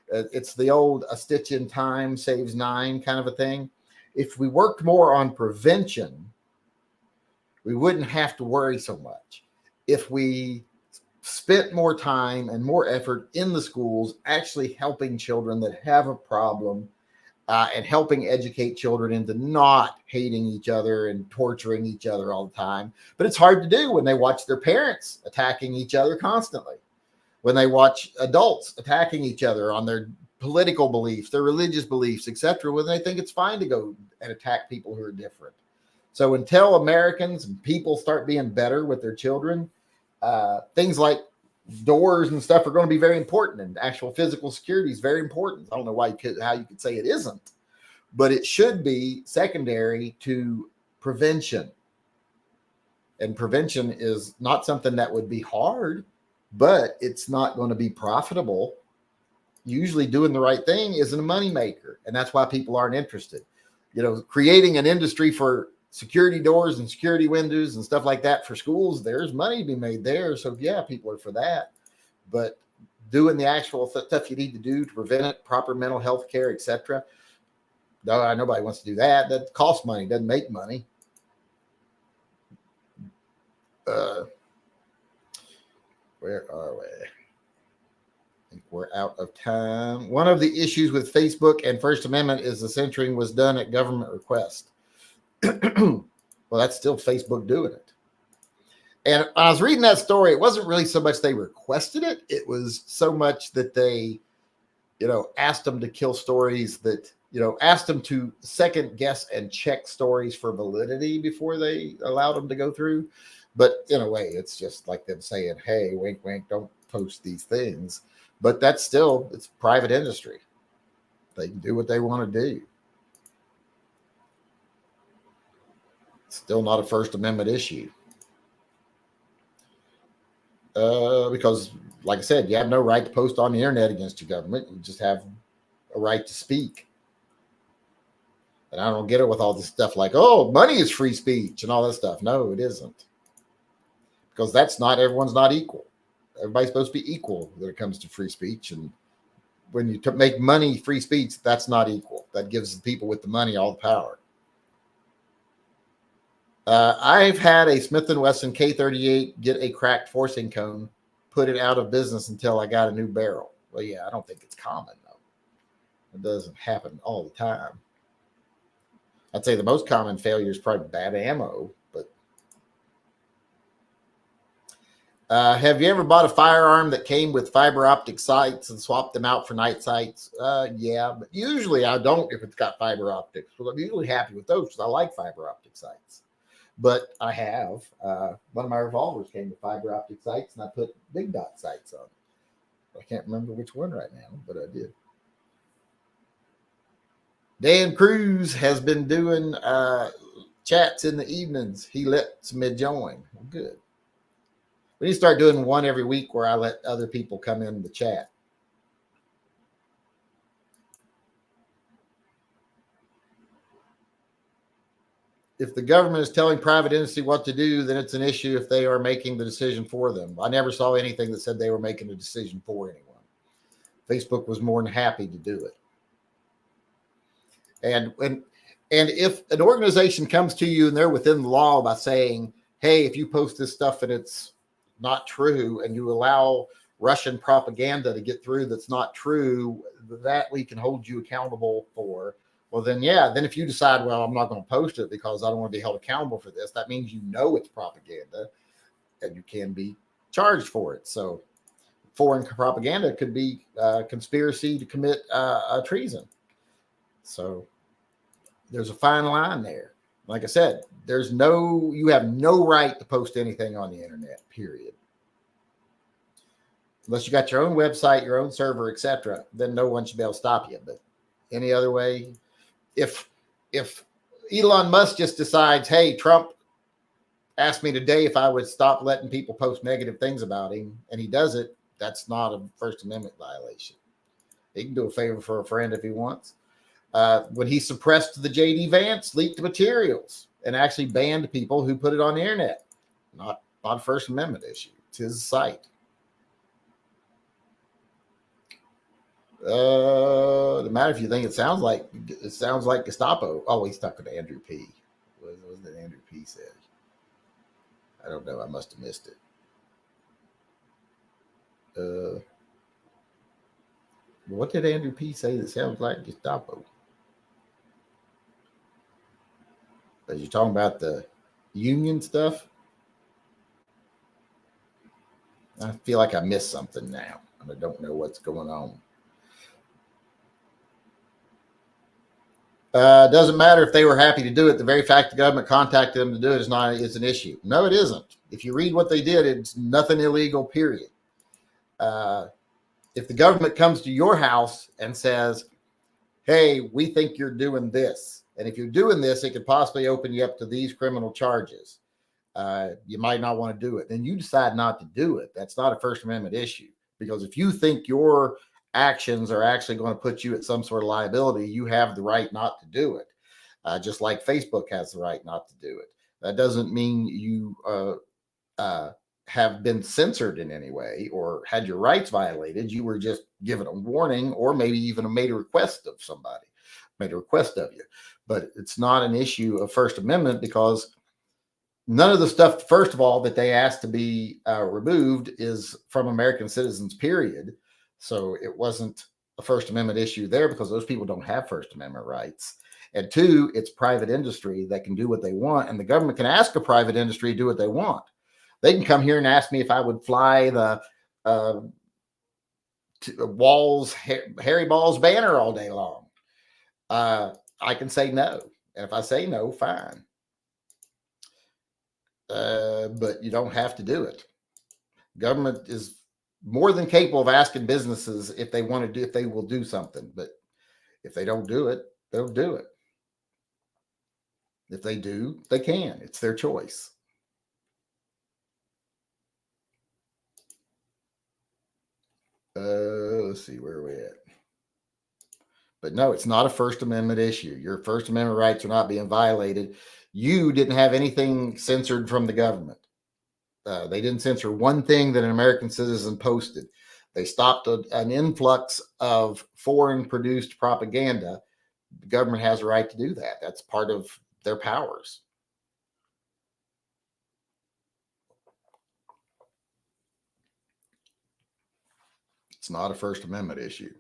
It's the old a stitch in time saves nine kind of a thing. If we worked more on prevention, we wouldn't have to worry so much. If we spent more time and more effort in the schools actually helping children that have a problem and helping educate children into not hating each other and torturing each other all the time. But it's hard to do when they watch their parents attacking each other constantly, when they watch adults attacking each other on their political beliefs, their religious beliefs, etc., when they think it's fine to go and attack people who are different. So until Americans and people start being better with their children, things like doors and stuff are going to be very important, and actual physical security is very important. I don't know how you could say it isn't, but it should be secondary to prevention. And prevention is not something that would be hard, but it's not going to be profitable. Usually doing the right thing isn't a moneymaker, and that's why people aren't interested. Creating an industry for security doors and security windows and stuff like that for schools, there's money to be made there. So yeah, people are for that. But doing the actual stuff you need to do to prevent it, proper mental health care, etc., no, nobody wants to do that. That costs money, doesn't make money. Where are we? I think we're out of time. One of the issues with Facebook and First Amendment is the censoring was done at government request. Well, that's still Facebook doing it. And I was reading that story. It wasn't really so much they requested it. It was so much that they, asked them to kill stories that, asked them to second guess and check stories for validity before they allowed them to go through. But in a way, it's just like them saying, hey, wink, wink, don't post these things. But it's private industry. They can do what they want to do. Still not a First Amendment issue. Because, like I said, you have no right to post on the internet against your government. You just have a right to speak. And I don't get it with all this stuff like, oh, money is free speech and all that stuff. No, it isn't. Because everyone's not equal. Everybody's supposed to be equal when it comes to free speech. And when you make money free speech, that's not equal. That gives the people with the money all the power. I've had a Smith & Wesson K38 get a cracked forcing cone, put it out of business until I got a new barrel. Well, yeah, I don't think it's common, though. It doesn't happen all the time. I'd say the most common failure is probably bad ammo. But have you ever bought a firearm that came with fiber optic sights and swapped them out for night sights? Yeah, but usually I don't if it's got fiber optics. Well, I'm usually happy with those because I like fiber optic sights. But I have. One of my revolvers came with fiber optic sights, and I put big dot sights on it. I can't remember which one right now, but I did. Dan Cruz has been doing chats in the evenings. He lets me join. Well, good. We need to start doing one every week where I let other people come in the chat. If the government is telling private industry what to do, then it's an issue if they are making the decision for them. I never saw anything that said they were making a decision for anyone. Facebook was more than happy to do it. And And if an organization comes to you and they're within the law by saying, hey, if you post this stuff and it's not true, and you allow Russian propaganda to get through that's not true, that we can hold you accountable for. Well, then, yeah, then if you decide, well, I'm not going to post it because I don't want to be held accountable for this, that means you know it's propaganda and you can be charged for it. So foreign propaganda could be conspiracy to commit treason. So there's a fine line there. Like I said, you have no right to post anything on the internet, period. Unless you got your own website, your own server, etc., then no one should be able to stop you. But any other way, if Elon Musk just decides, hey, Trump asked me today if I would stop letting people post negative things about him, and he does it, that's not a First Amendment violation. He can do a favor for a friend if he wants. When he suppressed the J.D. Vance leaked materials and actually banned people who put it on the internet, not a First Amendment issue. It's his site. No matter if you think it sounds like Gestapo. Oh, he's talking to Andrew P. What did Andrew P. say? I don't know. I must have missed it. What did Andrew P. say that sounds like Gestapo? Are you talking about the union stuff? I feel like I missed something now, and I don't know what's going on. Doesn't matter if they were happy to do it. The very fact the government contacted them to do it is an issue. No, it isn't. If you read what they did, it's nothing illegal, period. If the government comes to your house and says, hey, we think you're doing this, and if you're doing this, it could possibly open you up to these criminal charges, you might not want to do it. Then you decide not to do it. That's not a First Amendment issue, because if you think your actions are actually going to put you at some sort of liability, you have the right not to do it, just like Facebook has the right not to do it. That doesn't mean you have been censored in any way or had your rights violated. You were just given a warning, or maybe even made a request of somebody, made a request of you. But it's not an issue of First Amendment, because none of the stuff, first of all, that they asked to be removed is from American citizens, period. So it wasn't a First Amendment issue there, because those people don't have First Amendment rights. And two, it's private industry that can do what they want, and the government can ask a private industry to do what they want. They can come here and ask me if I would fly the Harry Balls banner all day long. I can say no. And if I say no, fine. But you don't have to do it. Government is more than capable of asking businesses if they want to do, if they will do something. But if they don't do it, they'll do it. If they do, they can. It's their choice. Let's see, where are we at? But no, it's not a First Amendment issue. Your First Amendment rights are not being violated. You didn't have anything censored from the government. They didn't censor one thing that an American citizen posted. They stopped an influx of foreign-produced propaganda. The government has a right to do that. That's part of their powers. It's not a First Amendment issue.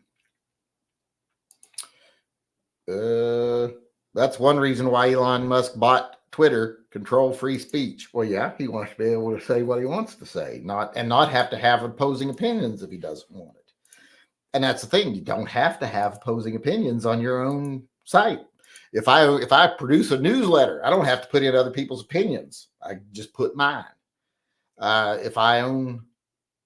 That's one reason why Elon Musk bought Twitter, control free speech. Well, yeah, he wants to be able to say what he wants to say, not have to have opposing opinions if he doesn't want it. And that's the thing. You don't have to have opposing opinions on your own site. If I produce a newsletter, I don't have to put in other people's opinions. I just put mine. If I own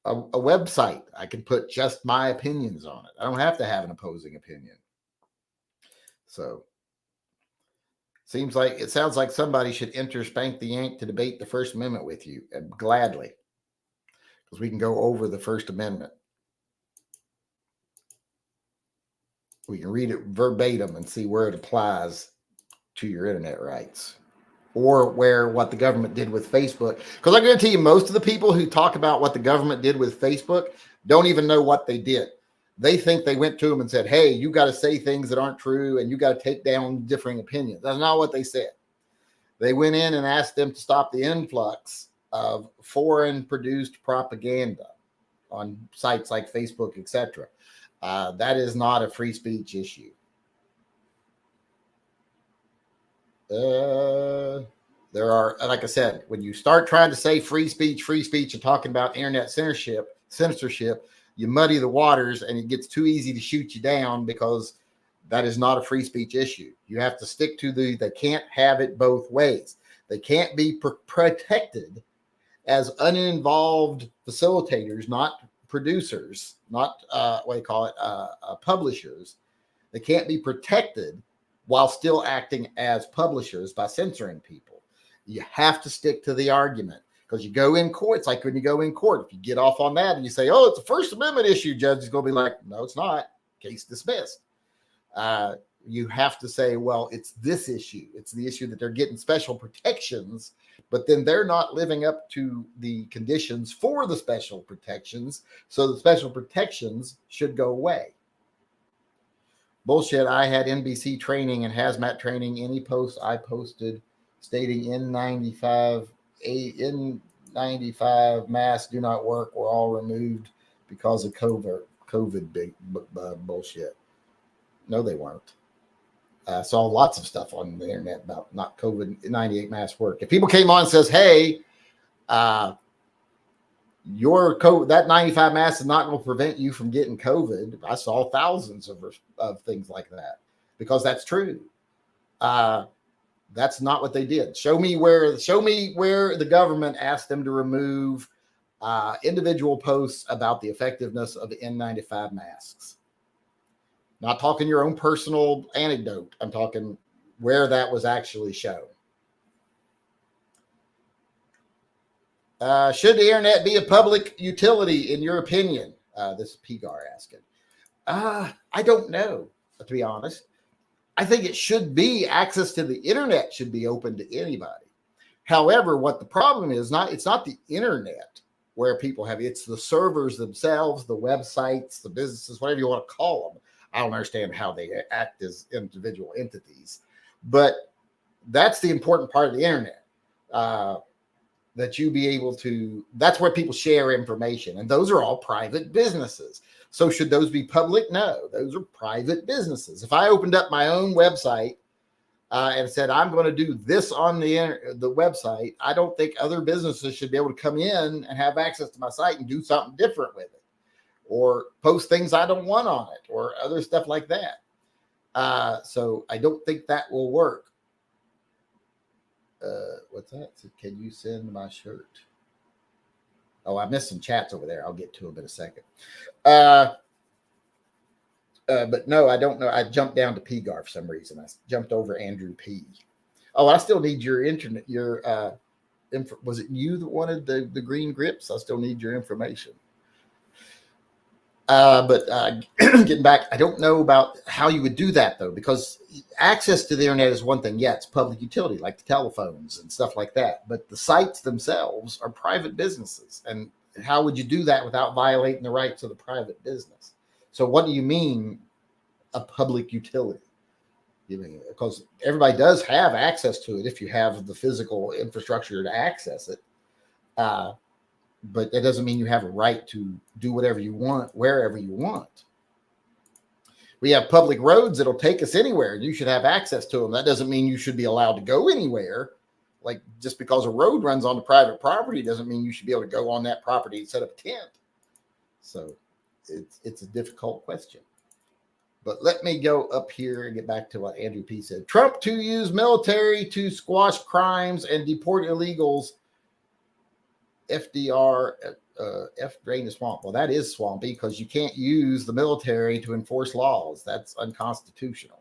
a website, I can put just my opinions on it. I don't have to have an opposing opinion. So it sounds like somebody should enter Spank the Yank to debate the First Amendment with you, gladly, because we can go over the First Amendment. We can read it verbatim and see where it applies to your internet rights, or what the government did with Facebook. Because I guarantee you, most of the people who talk about what the government did with Facebook don't even know what they did. they think they went to them and said, hey, you got to say things that aren't true and you got to take down differing opinions. That's not what they said. They went in and asked them to stop the influx of foreign produced propaganda on sites like Facebook, etc. That is not a free speech issue. There are, like I said, when you start trying to say free speech, and talking about internet censorship, you muddy the waters and it gets too easy to shoot you down because that is not a free speech issue. You have to stick to they can't have it both ways. They can't be protected as uninvolved facilitators, not producers, not publishers. They can't be protected while still acting as publishers by censoring people. You have to stick to the argument because you go in court. It's like when you go in court, if you get off on that and you say, oh, it's a First Amendment issue, judge is going to be like, no, it's not. Case dismissed. You have to say, well, it's this issue. It's the issue that they're getting special protections, but then they're not living up to the conditions for the special protections. So the special protections should go away. Bullshit. I had NBC training and hazmat training. Any post I posted stating N95 masks do not work were all removed because of COVID big bullshit. No, they weren't. I saw lots of stuff on the internet about not COVID-98 masks work. If people came on and says, hey, your COVID, that 95 mask is not going to prevent you from getting COVID. I saw thousands of things like that because that's true. That's not what they did. Show me where the government asked them to remove individual posts about the effectiveness of the N95 masks. Not talking your own personal anecdote. I'm talking where that was actually shown. Should the internet be a public utility, in your opinion? This is Pigar asking. I don't know, to be honest. I think it should be. Access to the internet should be open to anybody. However, what the problem is, it's not the internet where people have, it's the servers themselves, the websites, the businesses, whatever you want to call them. I don't understand how they act as individual entities, but that's the important part of the internet. That you be able to, that's where people share information. And those are all private businesses. So should those be public? No, those are private businesses. If I opened up my own website and said, I'm going to do this on the website, I don't think other businesses should be able to come in and have access to my site and do something different with it or post things I don't want on it or other stuff like that. So I don't think that will work. What's that? Can you send my shirt? Oh, I missed some chats over there. I'll get to them in a second. But no, I don't know. I jumped down to Pigar for some reason. I jumped over Andrew P. Oh, I still need your internet. Was it you that wanted the green grips? I still need your information. But getting back, I don't know about how you would do that, though, because access to the internet is one thing. Yeah, it's public utility, like the telephones and stuff like that. But the sites themselves are private businesses. And how would you do that without violating the rights of the private business? So what do you mean a public utility? Because everybody does have access to it if you have the physical infrastructure to access it. But that doesn't mean you have a right to do whatever you want, wherever you want. We have public roads that'll take us anywhere. You should have access to them. That doesn't mean you should be allowed to go anywhere. Like just because a road runs onto private property doesn't mean you should be able to go on that property and set up a tent. So it's a difficult question. But let me go up here and get back to what Andrew P. said. Trump to use military to squash crimes and deport illegals. FDR, F drain the swamp. Well, that is swampy because you can't use the military to enforce laws. That's unconstitutional.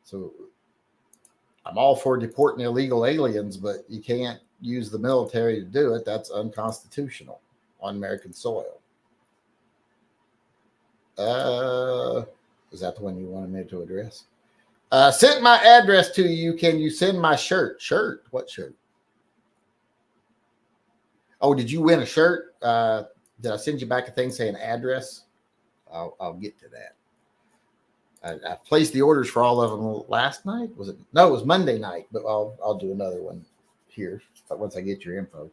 So I'm all for deporting illegal aliens, but you can't use the military to do it. That's unconstitutional on American soil. Is that the one you wanted me to address? Sent my address to you. Can you send my shirt? Shirt? What shirt? Oh, did you win a shirt? Did I send you back a thing saying address? I'll get to that. I placed the orders for all of them last night. Was it? No, it was Monday night. But I'll do another one here once I get your info.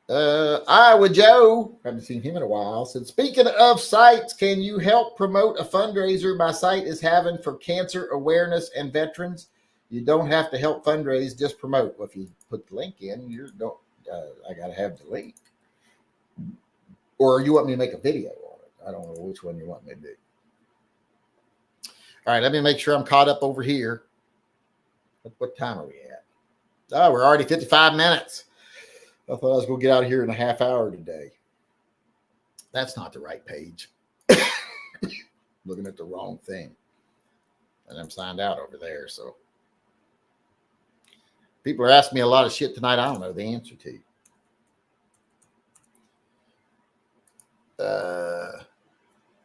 Iowa Joe, haven't seen him in a while, said, speaking of sites, can you help promote a fundraiser my site is having for cancer awareness and veterans? You don't have to help fundraise, just promote. Well, if you put the link in, you don't. I got to have the link. Or you want me to make a video on it? I don't know which one you want me to do. All right, let me make sure I'm caught up over here. What time are we at? Oh, we're already 55 minutes. I thought I was going to get out of here in a half hour today. That's not the right page. Looking at the wrong thing. And I'm signed out over there. So people are asking me a lot of shit tonight I don't know the answer to.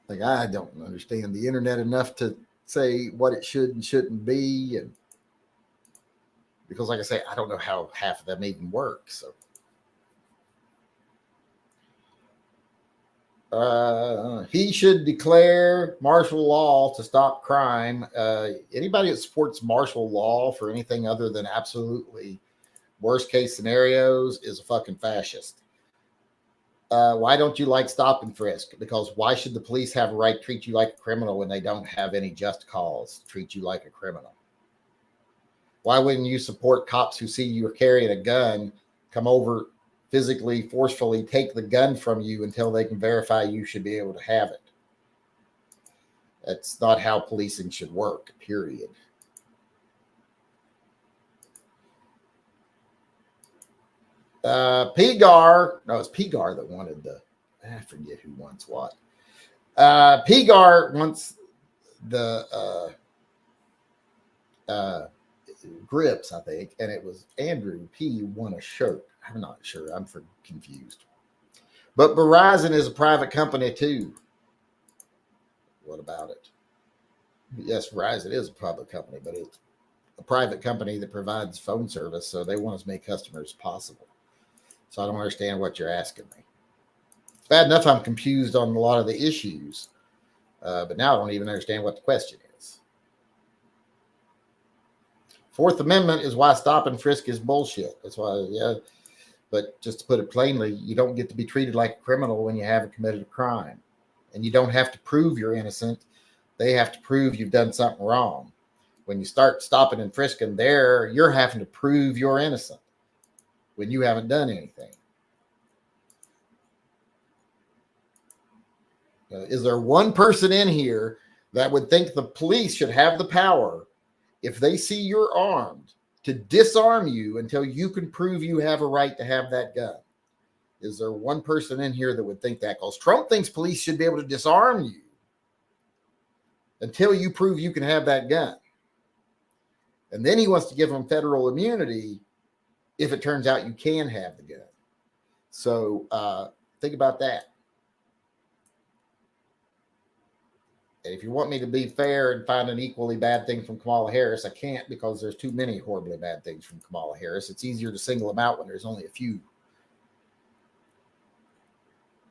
Like I don't understand the internet enough to say what it should and shouldn't be. And because like I say, I don't know how half of them even work. So he should declare martial law to stop crime. Anybody that supports martial law for anything other than absolutely worst case scenarios is a fucking fascist. Why don't you like stop and frisk? Because why should the police have a right to treat you like a criminal when they don't have any just cause to treat you like a criminal? Why wouldn't you support cops who see you carrying a gun, come over, physically, forcefully take the gun from you until they can verify you should be able to have it? That's not how policing should work, period. Pigar, no, it's Pigar that wanted I forget who wants what. Pigar wants the grips, I think, and it was Andrew P won a shirt. I'm not sure. I'm confused. But Verizon is a private company too. What about it? Yes, Verizon is a public company, but it's a private company that provides phone service, so they want as many customers as possible. So I don't understand what you're asking me. Bad enough I'm confused on a lot of the issues, but now I don't even understand what the question is. Fourth Amendment is why stop and frisk is bullshit. That's why, yeah. But just to put it plainly, you don't get to be treated like a criminal when you haven't committed a crime. And you don't have to prove you're innocent. They have to prove you've done something wrong. When you start stopping and frisking there, you're having to prove you're innocent when you haven't done anything. Is there one person in here that would think the police should have the power, if they see you're armed, to disarm you until you can prove you have a right to have that gun? Is there one person in here that would think that? Because Trump thinks police should be able to disarm you until you prove you can have that gun. And then he wants to give them federal immunity if it turns out you can have the gun. So think about that. And if you want me to be fair and find an equally bad thing from Kamala Harris, I can't, because there's too many horribly bad things from Kamala Harris. It's easier to single them out when there's only a few.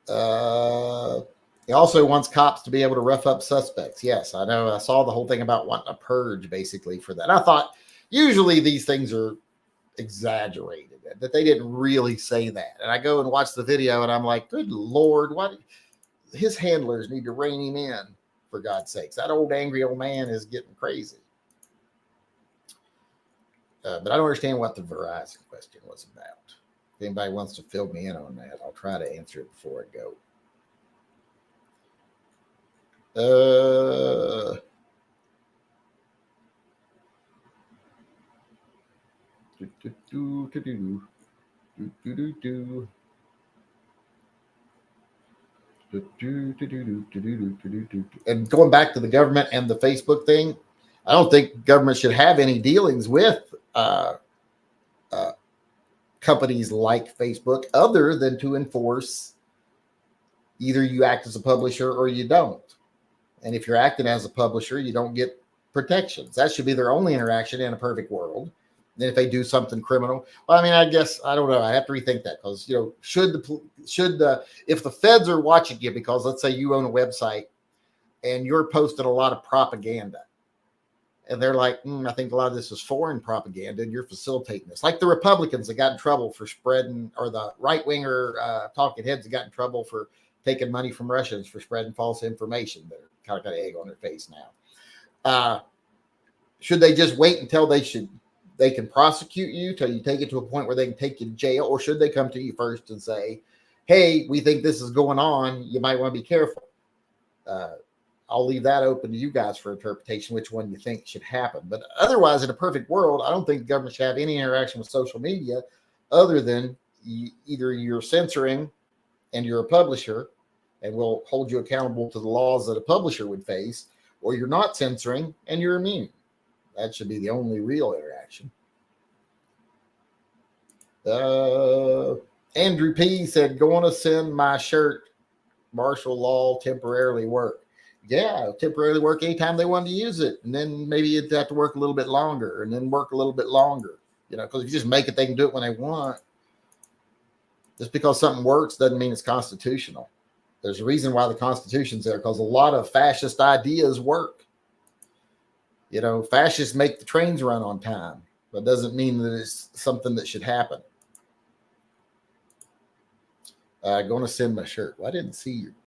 He also wants cops to be able to rough up suspects. Yes, I know. I saw the whole thing about wanting a purge basically for that. I thought usually these things are exaggerated, that they didn't really say that. And I go and watch the video and I'm like, good Lord, what? His handlers need to rein him in, for God's sakes. That old angry old man is getting crazy. But I don't understand what the Verizon question was about. If anybody wants to fill me in on that, I'll try to answer it before I go. And going back to the government and the Facebook thing, I don't think government should have any dealings with companies like Facebook other than to enforce either you act as a publisher or you don't. And if you're acting as a publisher, you don't get protections. That should be their only interaction in a perfect world. Then if they do something criminal, well, I mean, I guess I don't know. I have to rethink that because if the feds are watching you because let's say you own a website and you're posting a lot of propaganda, and they're like, I think a lot of this is foreign propaganda, and you're facilitating this. Like the Republicans that got in trouble for spreading, or the right winger talking heads that got in trouble for taking money from Russians for spreading false information. They're kind of got an egg on their face now. Should they just wait until they can prosecute you till you take it to a point where they can take you to jail, or should they come to you first and say, hey, we think this is going on, you might want to be careful? I'll leave that open to you guys for interpretation, which one you think should happen. But otherwise, in a perfect world, I don't think the government should have any interaction with social media other than either you're censoring and you're a publisher and we'll hold you accountable to the laws that a publisher would face, or you're not censoring and you're immune. That should be the only real interaction. Andrew P. said, going to send my shirt, martial law temporarily work. Yeah, temporarily work anytime they wanted to use it. And then maybe you'd have to work a little bit longer and then work a little bit longer. Because if you just make it, they can do it when they want. Just because something works doesn't mean it's constitutional. There's a reason why the Constitution's there, because a lot of fascist ideas work. Fascists make the trains run on time, but doesn't mean that it's something that should happen. Going to send my shirt. Well, I didn't see